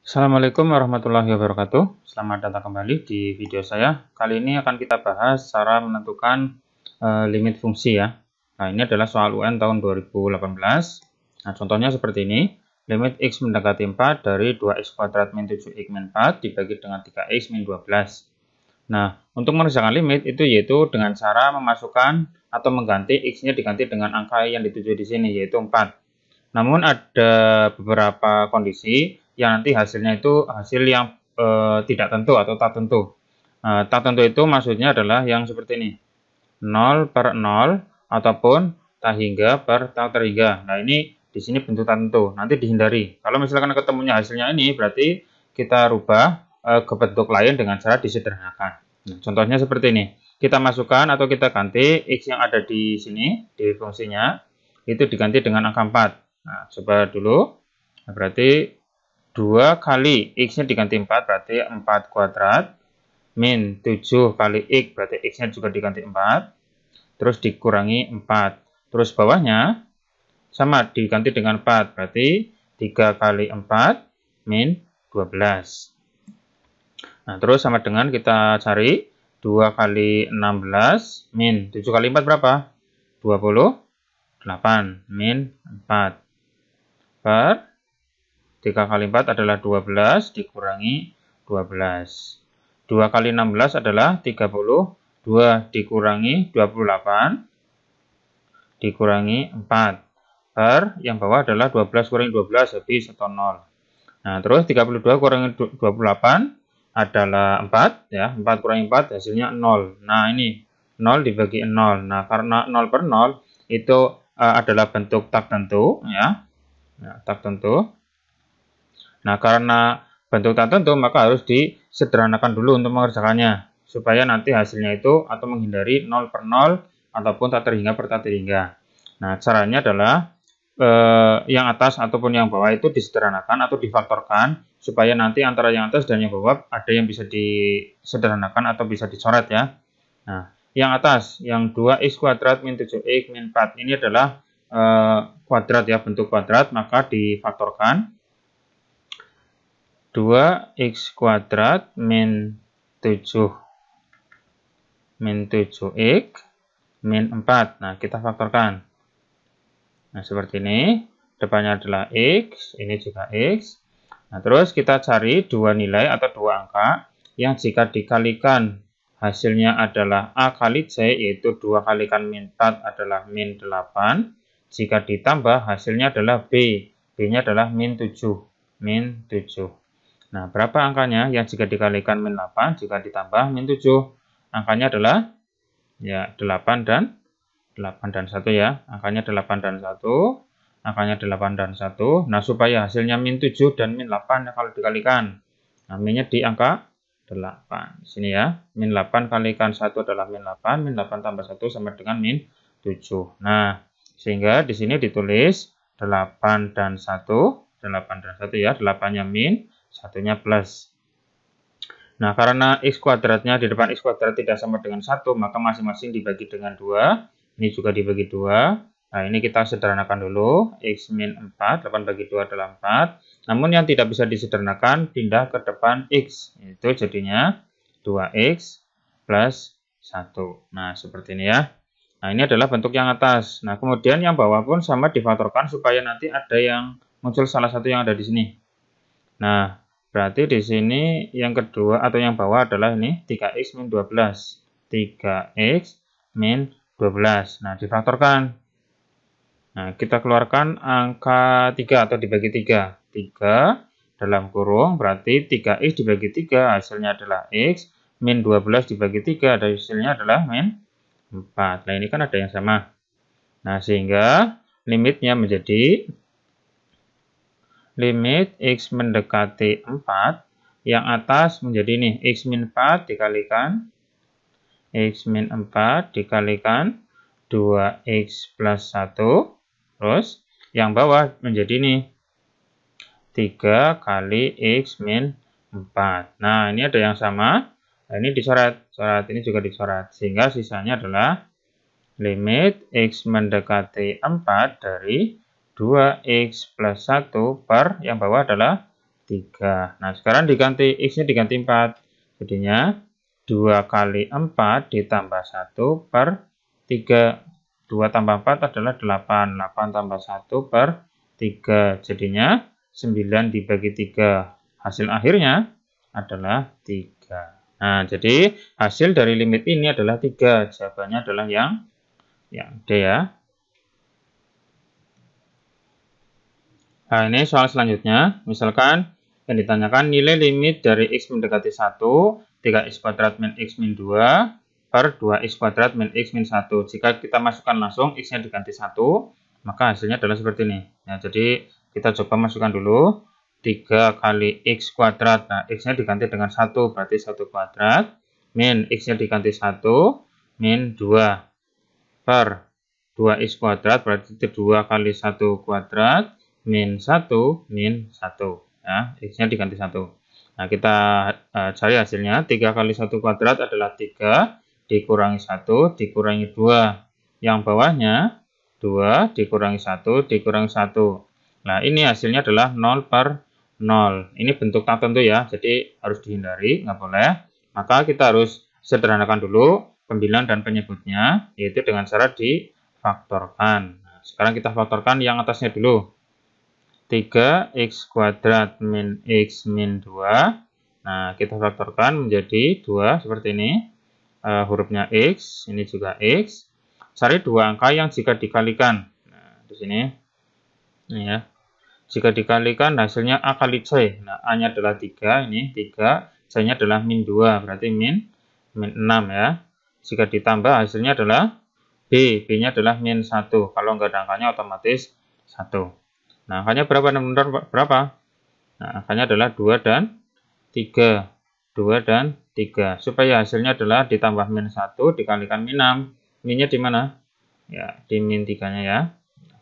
Assalamualaikum warahmatullahi wabarakatuh. Selamat datang kembali di video saya. Kali ini akan kita bahas cara menentukan limit fungsi ya. Nah, ini adalah soal UN tahun 2018. Nah, contohnya seperti ini. Limit x mendekati 4 dari 2x kuadrat min 7x min 4 dibagi dengan 3x min 12. Nah, untuk mengerjakan limit itu yaitu dengan cara memasukkan atau mengganti x-nya diganti dengan angka yang dituju di sini yaitu 4. Namun ada beberapa kondisi yang nanti hasilnya itu hasil yang tidak tentu atau tak tentu. Tak tentu itu maksudnya adalah yang seperti ini. 0 per 0 ataupun tak hingga per tak terhingga. Nah, ini di sini bentuk tak tentu. Nanti dihindari. Kalau misalkan ketemunya hasilnya ini berarti kita rubah ke bentuk lain dengan cara disederhanakan. Nah, contohnya seperti ini. Kita masukkan atau kita ganti x yang ada di sini di fungsinya itu diganti dengan angka 4. Nah, coba dulu. Nah, berarti 2 kali x-nya diganti 4, berarti 4 kuadrat. Min 7 kali x, berarti x-nya juga diganti 4. Terus dikurangi 4. Terus bawahnya sama diganti dengan 4, berarti 3 kali 4 min 12. Nah, terus sama dengan kita cari 2 kali 16 min 7 kali 4 berapa? 28 min 4. Per 3 kali 4 adalah 12 dikurangi 12. 2 kali 16 adalah 30. 2 dikurangi 28 dikurangi 4. Per yang bawah adalah 12 kurangi 12 habis atau 0. Nah, terus 32 kurangi 28 adalah 4 ya. 4 kurangi 4 hasilnya 0. Nah, ini 0 dibagi 0. Nah, karena 0 per 0 itu adalah bentuk tak tentu ya. Nah, tak tentu. Nah, karena bentuk tak tentu maka harus disederhanakan dulu untuk mengerjakannya supaya nanti hasilnya itu atau menghindari 0 per 0 ataupun tak terhingga per tak terhingga. Nah, caranya adalah yang atas ataupun yang bawah itu disederhanakan atau difaktorkan supaya nanti antara yang atas dan yang bawah ada yang bisa disederhanakan atau bisa dicoret ya. Nah, yang atas yang 2x kuadrat min 7x min 4 ini adalah kuadrat ya, bentuk kuadrat, maka difaktorkan 2x kuadrat min 7x min 4. Nah, kita faktorkan. Nah, seperti ini. Depannya adalah x, ini juga x. Nah, terus kita cari dua nilai atau dua angka yang jika dikalikan hasilnya adalah a kali c, yaitu 2 kalikan min 4 adalah min 8. Jika ditambah hasilnya adalah b. B-nya adalah min 7. Min 7. Nah, berapa angkanya yang jika dikalikan min 8, jika ditambah min 7? Angkanya adalah ya 8 dan 1 ya. Angkanya 8 dan 1. Angkanya 8 dan 1. Nah, supaya hasilnya min 7 dan min 8 kalau dikalikan. Nah, minnya di angka 8. Sini ya. Min 8 kalikan 1 adalah min 8. Min 8 tambah 1 sama dengan min 7. Nah, sehingga di sini ditulis 8 dan 1. 8 dan 1 ya. 8-nya min, 1-nya plus. Nah, karena x kuadratnya di depan x kuadrat tidak sama dengan 1, maka masing-masing dibagi dengan 2. Ini juga dibagi 2. Nah, ini kita sederhanakan dulu. X min 4, 8 bagi 2 adalah 4. Namun yang tidak bisa disederhanakan, pindah ke depan x. Itu jadinya 2x plus 1. Nah, seperti ini ya. Nah, ini adalah bentuk yang atas. Nah, kemudian yang bawah pun sama difaktorkan supaya nanti ada yang muncul salah satu yang ada di sini. Nah, berarti di sini yang kedua atau yang bawah adalah ini 3x min 12. 3x min 12. Nah, difaktorkan. Nah, kita keluarkan angka 3 atau dibagi 3. 3 dalam kurung berarti 3x dibagi 3 hasilnya adalah x. Min 12 dibagi 3 hasilnya adalah min 4. Nah, ini kan ada yang sama. Nah, sehingga limitnya menjadi limit x mendekati 4, yang atas menjadi ini, x min 4 dikalikan x min 4 dikalikan 2x plus 1, terus yang bawah menjadi ini, 3 kali x min 4. Nah, ini ada yang sama, nah, ini dicoret, ini juga dicoret, sehingga sisanya adalah limit x mendekati 4 dari 2x plus 1 per yang bawah adalah 3. Nah, sekarang diganti X-nya diganti 4. Jadinya 2 kali 4 ditambah 1 per 3. 2 tambah 4 adalah 8. 8 tambah 1 per 3. Jadinya 9 dibagi 3. Hasil akhirnya adalah 3. Nah, jadi hasil dari limit ini adalah 3. Jawabannya adalah yang D ya. Nah, ini soal selanjutnya. Misalkan yang ditanyakan nilai limit dari X mendekati 1, 3x kuadrat min X min 2 per 2x kuadrat min X min 1. Jika kita masukkan langsung X-nya diganti 1, maka hasilnya adalah seperti ini. Ya, jadi kita coba masukkan dulu 3 kali X kuadrat. Nah, X-nya diganti dengan 1, berarti 1 kuadrat. Min X-nya diganti 1, min 2 per 2x kuadrat, berarti 2 kali 1 kuadrat. Min 1, min 1. Ya, X-nya diganti 1. Nah, kita cari hasilnya. 3 kali 1 kuadrat adalah 3, dikurangi 1, dikurangi 2. Yang bawahnya, 2, dikurangi 1, dikurangi 1. Nah, ini hasilnya adalah 0 per 0. Ini bentuk tak tentu ya, jadi harus dihindari, nggak boleh. Maka kita harus sederhanakan dulu pembilang dan penyebutnya, yaitu dengan cara difaktorkan. Nah, sekarang kita faktorkan yang atasnya dulu. 3x kuadrat min X min 2. Nah, kita faktorkan menjadi 2 seperti ini. Hurufnya X, ini juga X. Cari dua angka yang jika dikalikan. Nah, di sini. Ini ya. Jika dikalikan hasilnya A kali C. Nah, A-nya adalah 3, ini 3. C-nya adalah min 2, berarti min 6 ya. Jika ditambah hasilnya adalah B. B-nya adalah min 1. Kalau nggak ada angkanya otomatis 1. Nah, angkanya berapa? Berapa? Nah, angkanya adalah 2 dan 3. 2 dan 3. Supaya hasilnya adalah ditambah min 1 dikalikan min 6. Minnya di mana? Ya, di min 3-nya ya.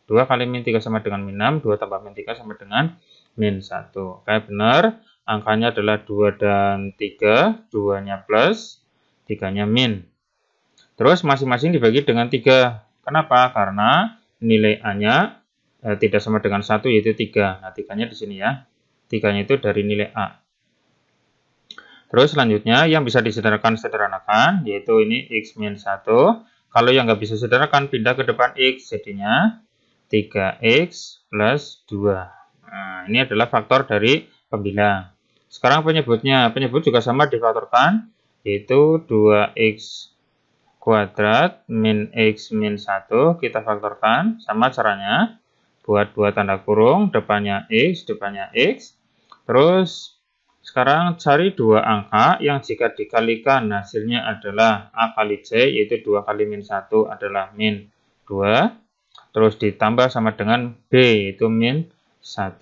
2 kali min 3 sama dengan min 6. 2 tambah min 3 sama dengan min 1. Oke, benar. Angkanya adalah 2 dan 3. 2-nya plus, 3-nya min. Terus masing-masing dibagi dengan 3. Kenapa? Karena nilai A-nya tidak sama dengan 1, yaitu 3. Nah, 3-nya di sini ya. 3-nya itu dari nilai A. Terus selanjutnya yang bisa disederhanakan, yaitu ini X min 1. Kalau yang nggak bisa sederhanakan, pindah ke depan X. Jadinya 3X plus 2. Nah, ini adalah faktor dari pembilang. Sekarang penyebutnya. Penyebut juga sama difaktorkan, yaitu 2X kuadrat min X min 1. Kita faktorkan. Sama caranya. Buat 2 tanda kurung, depannya X, depannya X. Terus sekarang cari dua angka yang jika dikalikan hasilnya adalah A kali C, yaitu 2 kali min 1 adalah min 2. Terus ditambah sama dengan B, yaitu min 1.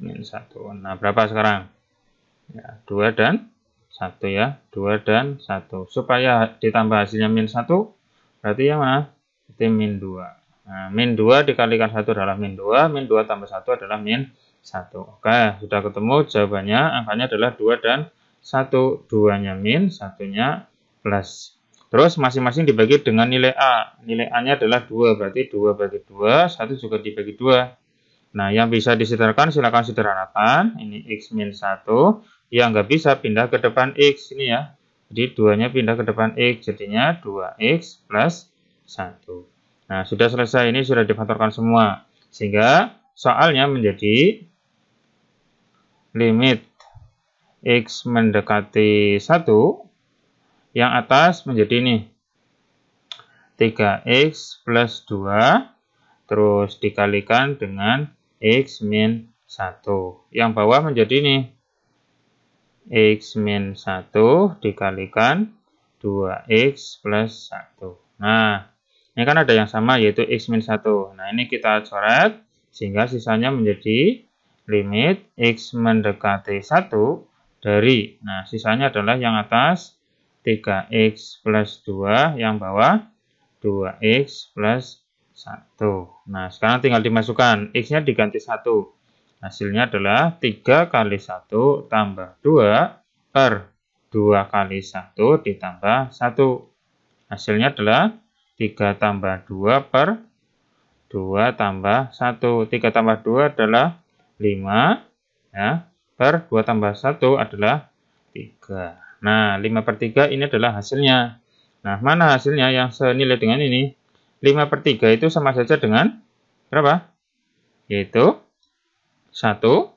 Min 1. Nah, berapa sekarang? Ya, 2 dan 1 ya. 2 dan 1. Supaya ditambah hasilnya min 1, berarti yang mana? Itu min 2. Nah, min 2 dikalikan 1 adalah min 2, min 2 tambah 1 adalah min 1. Oke, sudah ketemu jawabannya, angkanya adalah 2 dan 1. 2-nya min, 1-nya plus. Terus masing-masing dibagi dengan nilai A. Nilai A-nya adalah 2, berarti 2 bagi 2, 1 juga dibagi 2. Nah, yang bisa disederhanakan silakan sederhanakan. Ini X min 1, yang nggak bisa pindah ke depan X, ini ya. Jadi 2-nya pindah ke depan X, jadinya 2X plus 1. Nah, sudah selesai, ini sudah difaktorkan semua. Sehingga soalnya menjadi limit X mendekati 1, yang atas menjadi ini. 3X plus 2, terus dikalikan dengan X min 1. Yang bawah menjadi ini. X min 1 dikalikan 2X plus 1. Nah, ini kan ada yang sama, yaitu X min 1. Nah, ini kita coret, sehingga sisanya menjadi limit X mendekati 1 dari, nah, sisanya adalah yang atas 3X plus 2, yang bawah 2X plus 1. Nah, sekarang tinggal dimasukkan, X-nya diganti 1. Hasilnya adalah 3 kali 1 tambah 2 per 2 kali 1 ditambah 1. Hasilnya adalah 3 tambah 2 per 2 tambah 1. 3 tambah 2 adalah 5. Ya. per 2 tambah 1 adalah 3. Nah, 5/3 ini adalah hasilnya. Nah, mana hasilnya yang senilai dengan ini? 5/3 itu sama saja dengan berapa? Yaitu 1,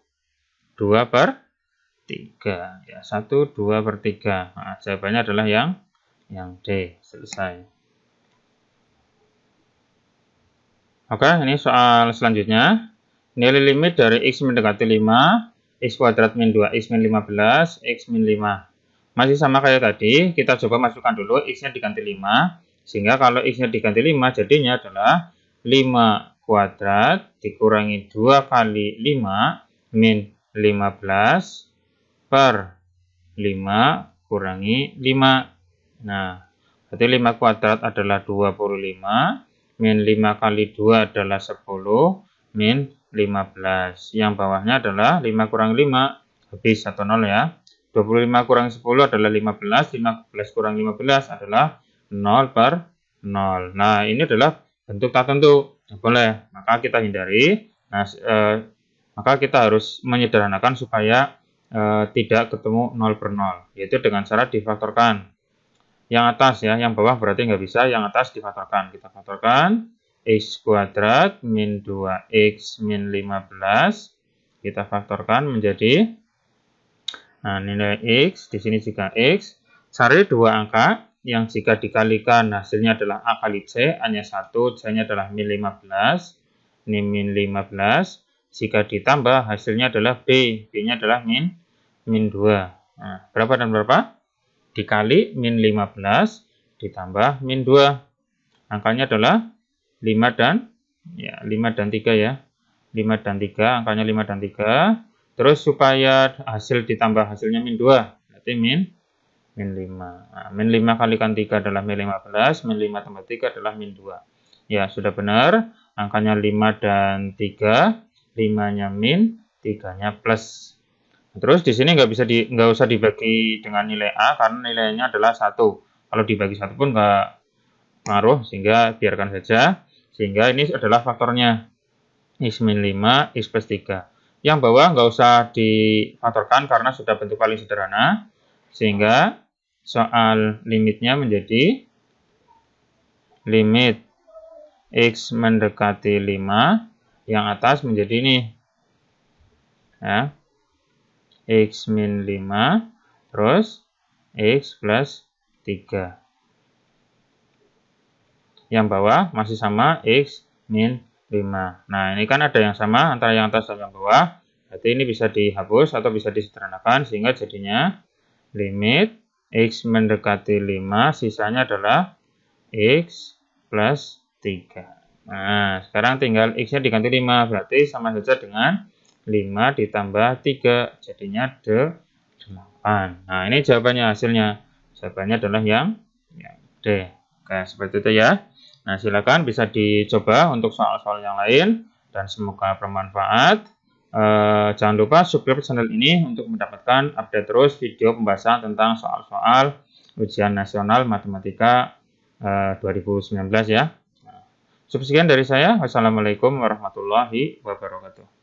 2/3. Ya, 1, 2/3. Nah, jawabannya adalah yang D. Selesai. Oke, ini soal selanjutnya. Nilai limit dari X mendekati 5, X kuadrat min 2X min 15, X min 5. Masih sama kayak tadi, kita coba masukkan dulu X-nya diganti 5. Sehingga kalau X-nya diganti 5, jadinya adalah 5 kuadrat dikurangi 2 kali 5 min 15 per 5 kurangi 5. Nah, berarti 5 kuadrat adalah 25. Min 5 kali 2 adalah 10, min 15. Yang bawahnya adalah 5 kurang 5, habis 1 0 ya. 25 kurang 10 adalah 15, 15 kurang 15 adalah 0/0. Nah, ini adalah bentuk tak tentu. Boleh, maka kita hindari. Nah, maka kita harus menyederhanakan supaya tidak ketemu 0/0, yaitu dengan cara difaktorkan. Yang atas ya, yang bawah berarti nggak bisa, yang atas difaktorkan. Kita faktorkan X kuadrat min 2X min 15. Kita faktorkan menjadi, nah, nilai X, di sini jika X, cari dua angka yang jika dikalikan hasilnya adalah A kali C, A-nya 1, C-nya adalah min 15, ini min 15. Jika ditambah hasilnya adalah B, B-nya adalah min 2. Nah, berapa dan berapa? Dikali min 15 ditambah min 2. Angkanya adalah 5 dan 3 ya. 5 dan 3, angkanya 5 dan 3. Terus supaya hasil ditambah hasilnya min 2, berarti min 5. Nah, min 5 kalikan 3 adalah min 15, min 5 tambah 3 adalah min 2. Ya, sudah benar. Angkanya 5 dan 3, 5-nya min, 3-nya plus. Terus di sini nggak usah dibagi dengan nilai A karena nilainya adalah 1. Kalau dibagi 1 pun nggak ngaruh, sehingga biarkan saja. Sehingga ini adalah faktornya. X min 5, X plus 3. Yang bawah nggak usah difaktorkan karena sudah bentuk paling sederhana. Sehingga soal limitnya menjadi limit X mendekati 5. Yang atas menjadi ini. Ya. X min 5, terus X plus 3. Yang bawah masih sama X min 5. Nah, ini kan ada yang sama antara yang atas dan yang bawah. Berarti ini bisa dihapus atau bisa disederhanakan sehingga jadinya limit X mendekati 5, sisanya adalah X plus 3. Nah, sekarang tinggal X-nya diganti 5, berarti sama saja dengan 5 ditambah 3, jadinya 8. Nah, ini jawabannya, hasilnya. Jawabannya adalah yang D. Oke, seperti itu ya. Nah, silakan bisa dicoba untuk soal-soal yang lain, dan semoga bermanfaat. Jangan lupa subscribe channel ini untuk mendapatkan update terus video pembahasan tentang soal-soal ujian nasional matematika 2019 ya. Sekian dari saya. Wassalamualaikum warahmatullahi wabarakatuh.